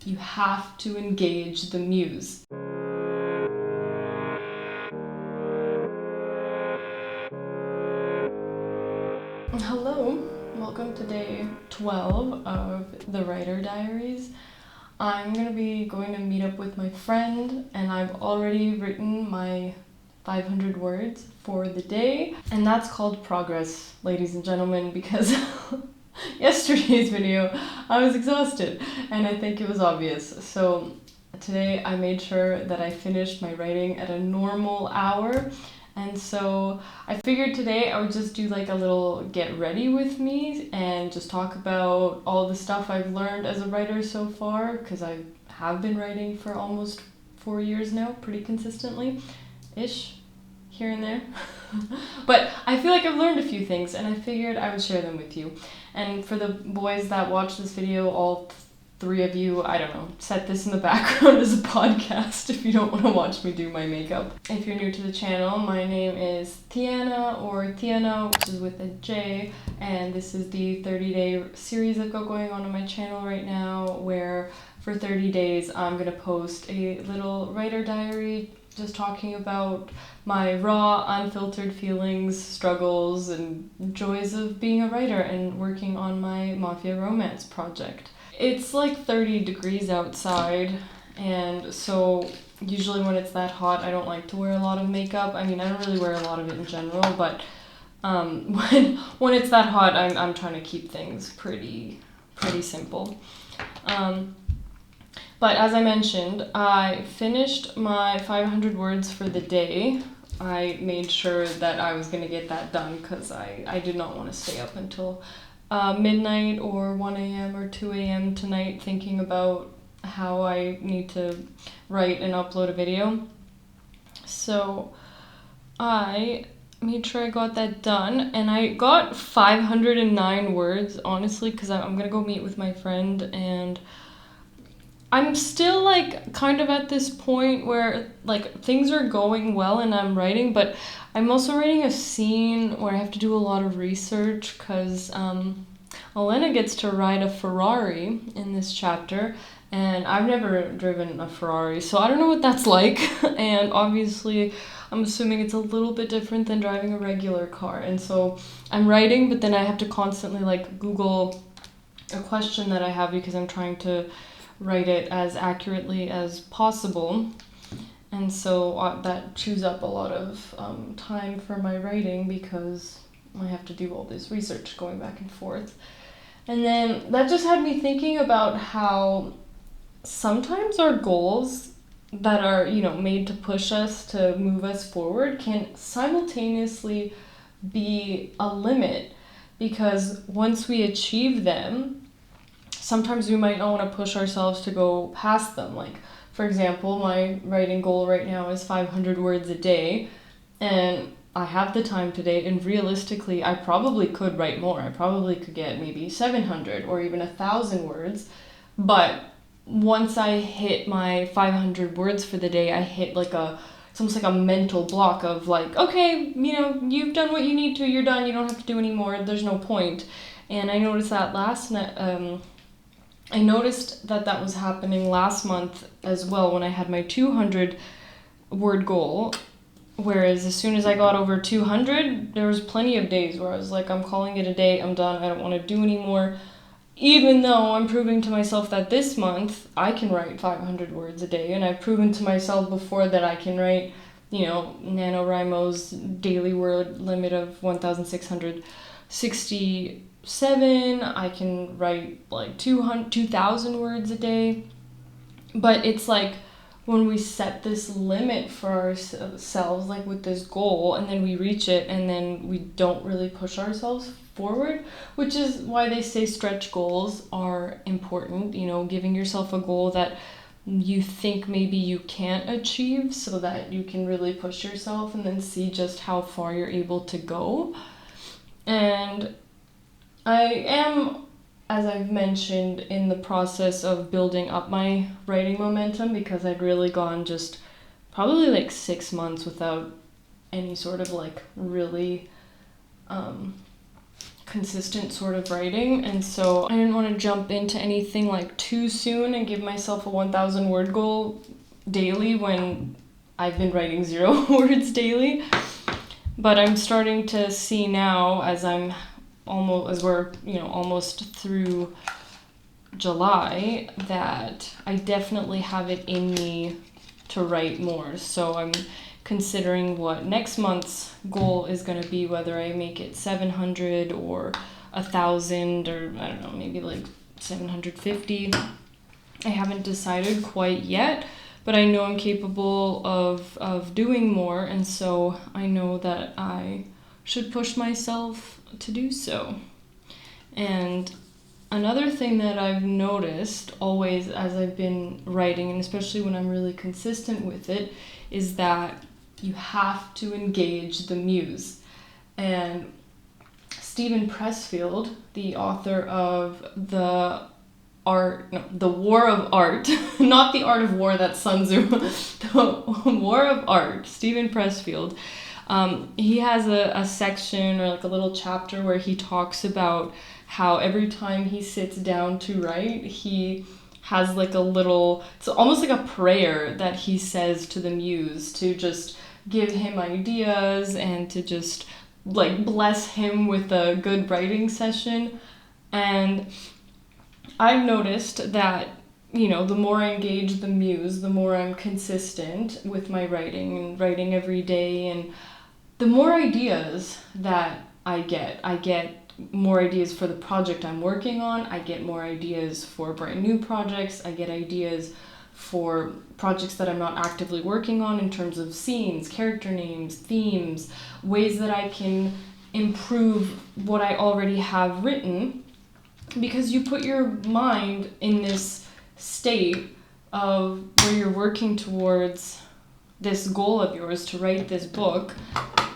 You have to engage the muse. Hello, welcome to day 12 of the Writer Diaries. I'm going to be going to meet up with my friend, and I've already written my 500 words for the day, and that's called progress, ladies and gentlemen, because yesterday's video I was exhausted and I think it was obvious. So today I made sure that I finished my writing at a normal hour, and so I figured today I would just do like a little get ready with me and just talk about all the stuff I've learned as a writer so far, because I have been writing for almost 4 years now, pretty consistently ish, here and there. But I feel like I've learned a few things, and I figured I would share them with you. And for the boys that watch this video, all 3 of you, I don't know, set this in the background as a podcast if you don't want to watch me do my makeup. If you're new to the channel, my name is Tiana, or Tiana, which is with a J, and this is the 30-day series I've got going on my channel right now, where for 30 days I'm going to post a little writer diary just talking about my raw, unfiltered feelings, struggles, and joys of being a writer and working on my mafia romance project. It's like 30 degrees outside, and so usually when it's that hot I don't like to wear a lot of makeup. I mean, I don't really wear a lot of it in general, but when it's that hot I'm trying to keep things pretty simple. But as I mentioned, I finished my 500 words for the day. I made sure that I was going to get that done because I did not want to stay up until midnight or 1 a.m. or 2 a.m. tonight thinking about how I need to write and upload a video. So I made sure I got that done, and I got 509 words, honestly, because I'm going to go meet with my friend, and I'm still like kind of at this point where like things are going well and I'm writing, but I'm also writing a scene where I have to do a lot of research because Elena gets to ride a Ferrari in this chapter, and I've never driven a Ferrari, so I don't know what that's like. And obviously I'm assuming it's a little bit different than driving a regular car, and so I'm writing, but then I have to constantly like Google a question that I have because I'm trying to write it as accurately as possible, and so that chews up a lot of time for my writing because I have to do all this research going back and forth. And then that just had me thinking about how sometimes our goals that are, you know, made to push us, to move us forward, can simultaneously be a limit, because once we achieve them, sometimes we might not want to push ourselves to go past them. Like, for example, my writing goal right now is 500 words a day, and I have the time today, and realistically I probably could write more. I probably could get maybe 700 or even 1,000 words, but once I hit my 500 words for the day, I hit like it's almost like a mental block of like, okay, you know, you've done what you need to, you're done, you don't have to do any more, there's no point. And I noticed that I noticed that was happening last month as well when I had my 200 word goal, whereas as soon as I got over 200, there was plenty of days where I was like, I'm calling it a day, I'm done, I don't want to do anymore, even though I'm proving to myself that this month I can write 500 words a day, and I've proven to myself before that I can write, you know, NaNoWriMo's daily word limit of 1,667. I can write like 2,000 words a day. But it's like when we set this limit for ourselves, like with this goal, and then we reach it, and then we don't really push ourselves forward, which is why they say stretch goals are important, you know, giving yourself a goal that you think maybe you can't achieve so that you can really push yourself and then see just how far you're able to go. And I am, as I've mentioned, in the process of building up my writing momentum, because I'd really gone just probably like 6 months without any sort of like really consistent sort of writing, and so I didn't want to jump into anything like too soon and give myself a 1,000 word goal daily when I've been writing 0 words daily. But I'm starting to see now, as we're almost through July, that I definitely have it in me to write more. So I'm considering what next month's goal is going to be, whether I make it 700 or 1,000, or I don't know, maybe like 750. I haven't decided quite yet, but I know I'm capable of doing more, and so I know that I should push myself to do so. And another thing that I've noticed always as I've been writing, and especially when I'm really consistent with it, is that you have to engage the muse. And Steven Pressfield, the author of The War of Art, not The Art of War, that's Sun Tzu, The War of Art, Steven Pressfield, he has a section or like a little chapter where he talks about how every time he sits down to write, he has like it's almost like a prayer that he says to the muse to just give him ideas and to just like bless him with a good writing session. And I've noticed that, the more I engage the muse, the more I'm consistent with my writing and writing every day, and the more ideas that I get more ideas for the project I'm working on, I get more ideas for brand new projects, I get ideas for projects that I'm not actively working on in terms of scenes, character names, themes, ways that I can improve what I already have written, because you put your mind in this state of where you're working towards this goal of yours to write this book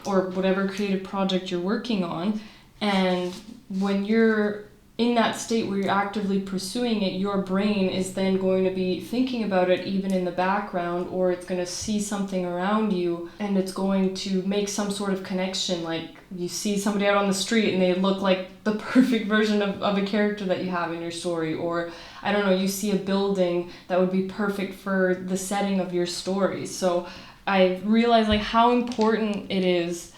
or whatever creative project you're working on. And when you're in that state where you're actively pursuing it, your brain is then going to be thinking about it even in the background, or it's going to see something around you and it's going to make some sort of connection. Like you see somebody out on the street and they look like the perfect version of a character that you have in your story, or I don't know, you see a building that would be perfect for the setting of your story. So I realized like how important it is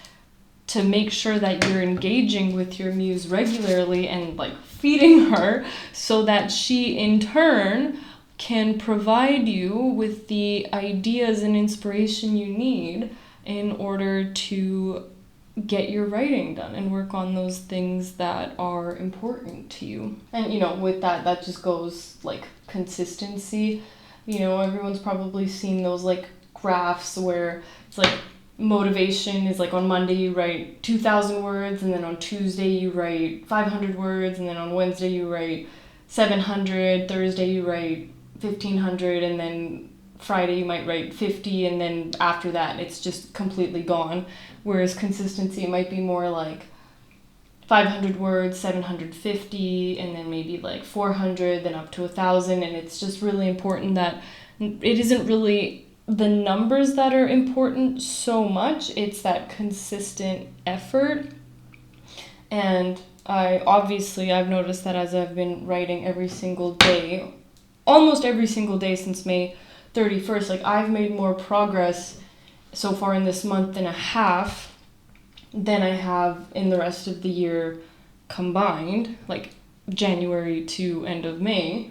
to make sure that you're engaging with your muse regularly and like feeding her, so that she in turn can provide you with the ideas and inspiration you need in order to get your writing done and work on those things that are important to you. And with that just goes like consistency. Everyone's probably seen those like graphs where it's like motivation is like on Monday you write 2,000 words, and then on Tuesday you write 500 words, and then on Wednesday you write 700, Thursday you write 1,500, and then Friday you might write 50, and then after that it's just completely gone. Whereas consistency might be more like 500 words, 750, and then maybe like 400, then up to 1,000. And it's just really important that it isn't really the numbers that are important so much, it's that consistent effort. And I've noticed that as I've been writing every single day, almost every single day since May 31st, like I've made more progress so far in this month and a half than I have in the rest of the year combined, like January to end of May.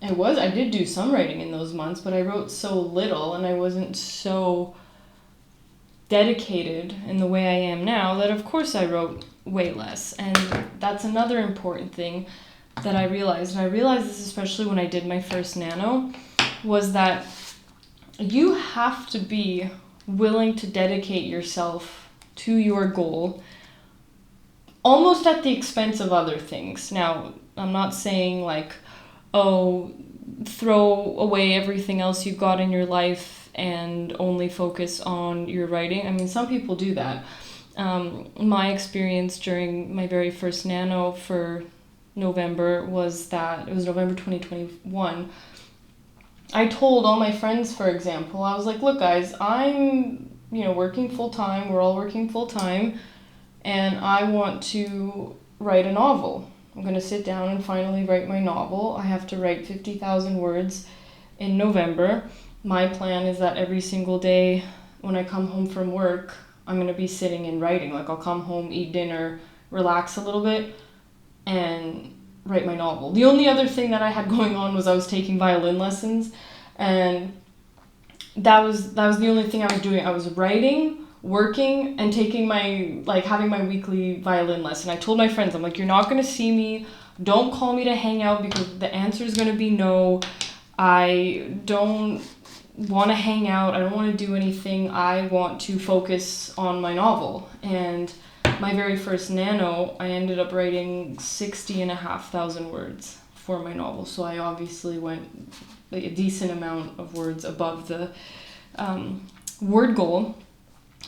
I did do some writing in those months, but I wrote so little and I wasn't so dedicated in the way I am now that of course I wrote way less. And that's another important thing that I realized, and I realized this especially when I did my first nano, was that you have to be willing to dedicate yourself to your goal almost at the expense of other things. Now, I'm not saying like, throw away everything else you've got in your life and only focus on your writing. I mean, some people do that. My experience during my very first nano for November was that it was November 2021. I told all my friends, for example, I was like, look guys, I'm working full time, we're all working full time, and I want to write a novel. I'm going to sit down and finally write my novel. I have to write 50,000 words in November. My plan is that every single day when I come home from work, I'm going to be sitting and writing. Like, I'll come home, eat dinner, relax a little bit, and write my novel. The only other thing that I had going on was I was taking violin lessons, and that was the only thing I was doing. I was writing, working, and taking having my weekly violin lesson. I told my friends, I'm like, you're not going to see me. Don't call me to hang out because the answer is going to be no. I don't want to hang out. I don't want to do anything. I want to focus on my novel. And my very first nano, I ended up writing 60,500 words for my novel. So I obviously went a decent amount of words above the word goal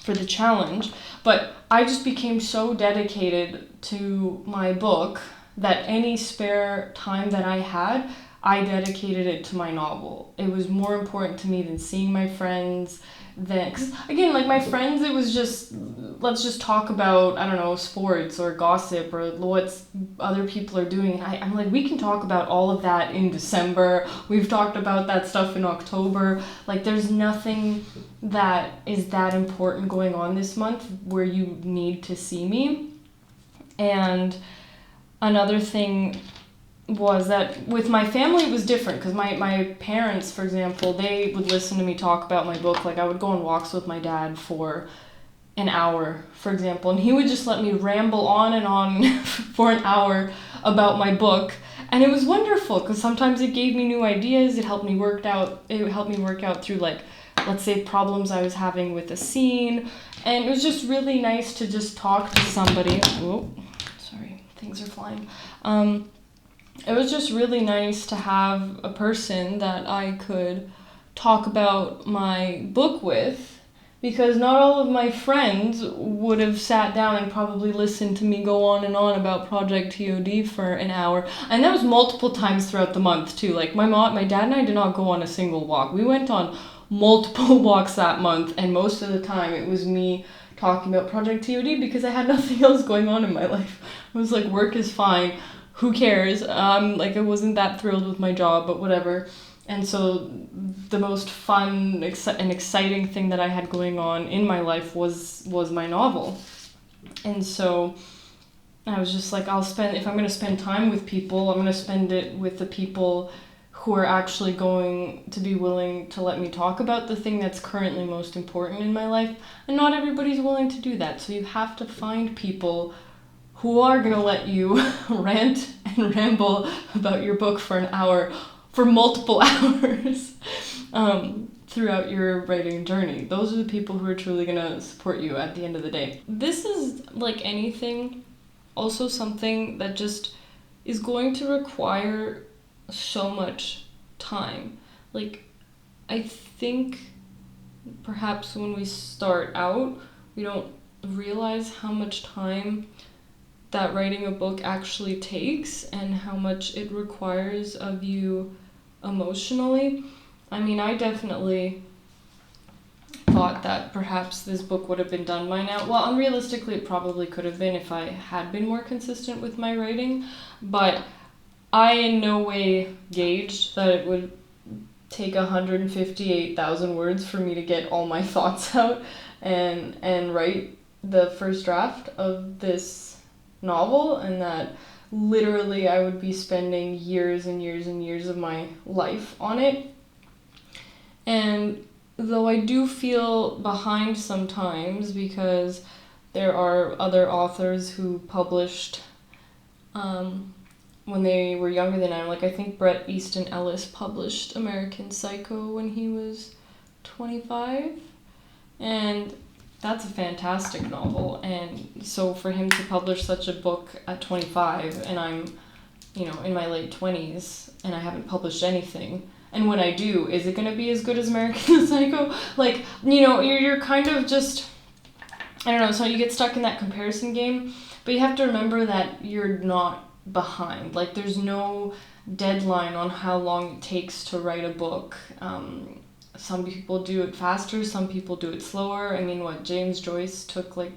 for the challenge. But I just became so dedicated to my book that any spare time that I had, I dedicated it to my novel. It was more important to me than seeing my friends. Cause again, like my friends, it was just, let's just talk about, I don't know, sports or gossip or what other people are doing. I'm like, we can talk about all of that in December. We've talked about that stuff in October. Like, there's nothing that is that important going on this month where you need to see me. And another thing was that with my family it was different because my parents, for example, they would listen to me talk about my book. Like, I would go on walks with my dad for an hour, for example, and he would just let me ramble on and on for an hour about my book, and it was wonderful because sometimes it gave me new ideas. It helped me work out through, like, let's say, problems I was having with a scene, and it was just really nice to just talk to somebody. Oh, sorry, things are flying. It was just really nice to have a person that I could talk about my book with, because not all of my friends would have sat down and probably listened to me go on and on about Project TOD for an hour. And that was multiple times throughout the month too. Like, my dad and I did not go on a single walk. We went on multiple walks that month, and most of the time it was me talking about Project TOD because I had nothing else going on in my life. I was like, work is fine. Who cares? Like, I wasn't that thrilled with my job, but whatever. And so the most fun and exciting thing that I had going on in my life was my novel. And so I was just like, if I'm going to spend time with people, I'm going to spend it with the people who are actually going to be willing to let me talk about the thing that's currently most important in my life. And not everybody's willing to do that. So you have to find people who are going to let you rant and ramble about your book for an hour, for multiple hours, throughout your writing journey. Those are the people who are truly going to support you at the end of the day. This is, like anything, also something that just is going to require so much time. Like, I think perhaps when we start out, we don't realize how much time that writing a book actually takes and how much it requires of you emotionally. I mean, I definitely thought that perhaps this book would have been done by now. Well, unrealistically, it probably could have been if I had been more consistent with my writing, but I in no way gauged that it would take 158,000 words for me to get all my thoughts out and write the first draft of this novel, and that literally I would be spending years and years and years of my life on it. And though I do feel behind sometimes because there are other authors who published when they were younger than I am. Like, I think Bret Easton Ellis published American Psycho when he was 25, and that's a fantastic novel. And so for him to publish such a book at 25, and I'm, in my late 20s, and I haven't published anything, and when I do, is it going to be as good as American Psycho? Like, you're kind of just, I don't know, so you get stuck in that comparison game, but you have to remember that you're not behind. Like, there's no deadline on how long it takes to write a book. Some people do it faster, some people do it slower. I mean, James Joyce took like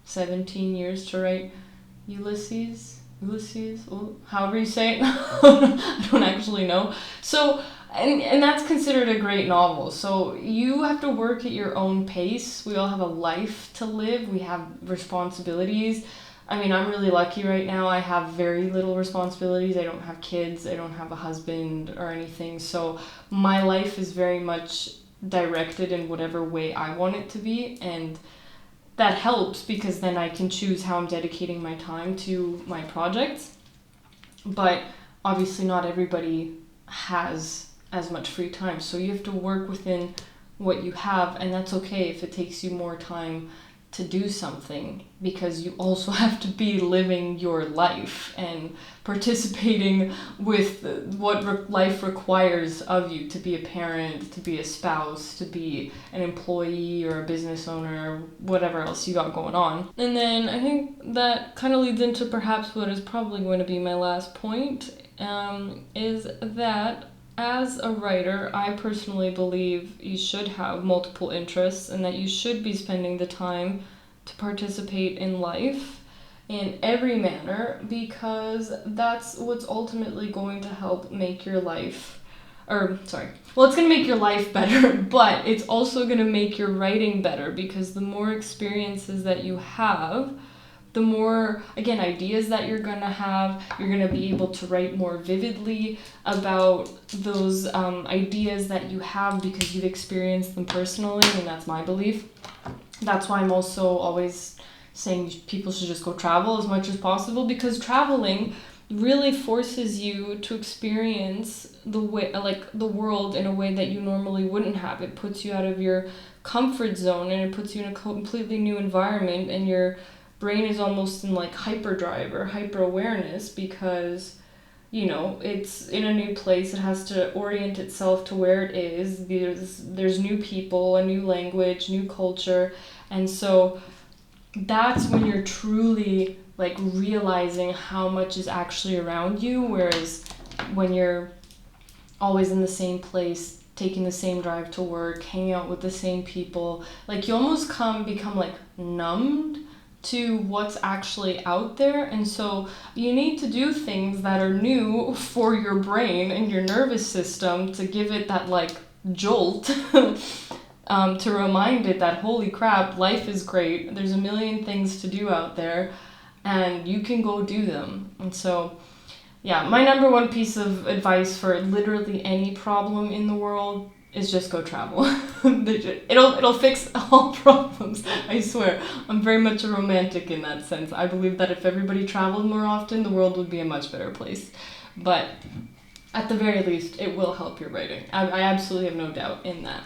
17 years to write Ulysses, however you say it. I don't actually know. So, and that's considered a great novel. So you have to work at your own pace. We all have a life to live. We have responsibilities. I mean, I'm really lucky right now. I have very little responsibilities. I don't have kids. I don't have a husband or anything. So my life is very much directed in whatever way I want it to be. And that helps because then I can choose how I'm dedicating my time to my projects. But obviously not everybody has as much free time. So you have to work within what you have, and that's okay if it takes you more time to do something, because you also have to be living your life and participating with what life requires of you to be a parent, to be a spouse, to be an employee or a business owner, or whatever else you got going on. And then I think that kind of leads into perhaps what is probably going to be my last point, is that as a writer, I personally believe you should have multiple interests and that you should be spending the time to participate in life in every manner, because that's what's ultimately going to help make your life, it's going to make your life better, but it's also going to make your writing better, because the more experiences that you have, the more, again, ideas that you're going to have. You're going to be able to write more vividly about those ideas that you have because you've experienced them personally, and that's my belief. That's why I'm also always saying people should just go travel as much as possible, because traveling really forces you to experience the way, like the world in a way that you normally wouldn't have. It puts you out of your comfort zone and it puts you in a completely new environment, and your brain is almost in like hyperdrive or hyper awareness, because it's in a new place. It has to orient itself to where it is. There's new people, a new language, new culture, and so that's when you're truly like realizing how much is actually around you. Whereas when you're always in the same place, taking the same drive to work, hanging out with the same people, like you almost become like numbed to what's actually out there. And so you need to do things that are new for your brain and your nervous system to give it that like jolt to remind it that holy crap, life is great, there's a million things to do out there and you can go do them. And so yeah, my number one piece of advice for literally any problem in the world is just go travel. It'll fix all problems, I swear. I'm very much a romantic in that sense. I believe that if everybody traveled more often, the world would be a much better place. But at the very least, it will help your writing. I absolutely have no doubt in that.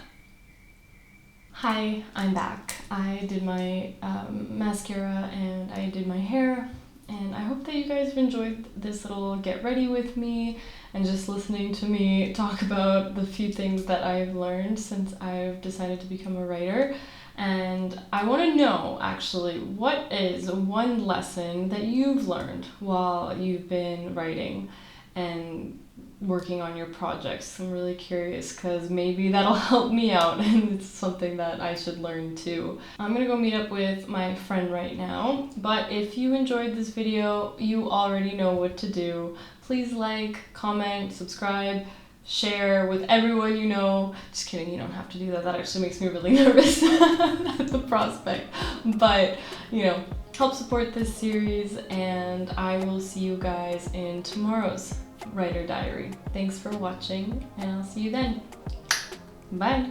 Hi, I'm back. I did my mascara and I did my hair, and I hope that you guys have enjoyed this little get ready with me and just listening to me talk about the few things that I've learned since I've decided to become a writer. And I want to know, actually, what is one lesson that you've learned while you've been writing and working on your projects? I'm really curious, because maybe that'll help me out and it's something that I should learn too. I'm gonna go meet up with my friend right now, but if you enjoyed this video, you already know what to do. Please like, comment, subscribe, share with everyone you know. Just kidding, you don't have to do that. That actually makes me really nervous at the prospect. But, help support this series, and I will see you guys in tomorrow's Writer Diary. Thanks for watching, and I'll see you then. Bye!